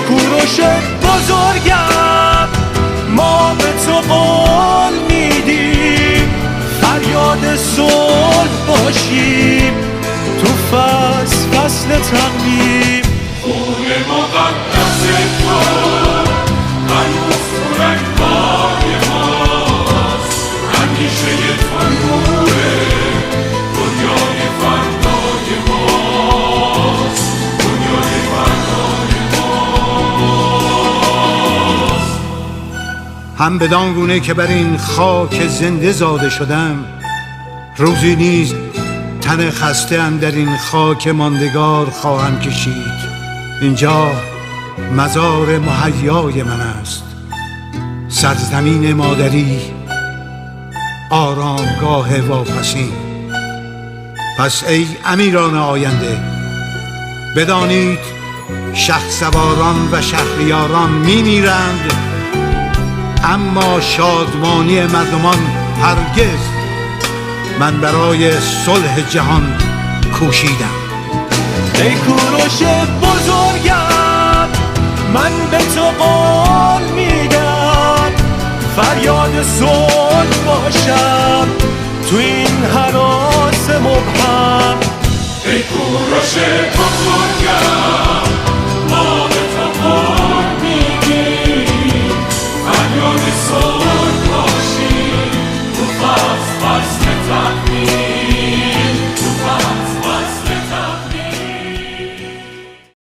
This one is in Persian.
کوروش بزرگم، ما به تو قول میدیم فریاد صلح باشیم تو فصل تقویم. خون مقدس تو هنوز تو رگ‌های ماست، اندیشه تو نوره دنیای فردای ماست، دنیای فردای ماست. هم بدان گونه که بر این خاک زنده زاده شدم، روزی نیز تن خسته ام در این خاک ماندگار خواهم کشید. اینجا مزار مهیای من است، سرزمین مادری، آرامگاه واپسین. پس ای امیران آینده، بدانید شهسواران و شهریاران میمیرند، اما شادمانی مردمان هرگز. من برای صلح جهان کوشیدم. ای کوروش بزرگم، من به تو قول میدم فریاد صلح باشم تو این هراس مبهم. ای کوروش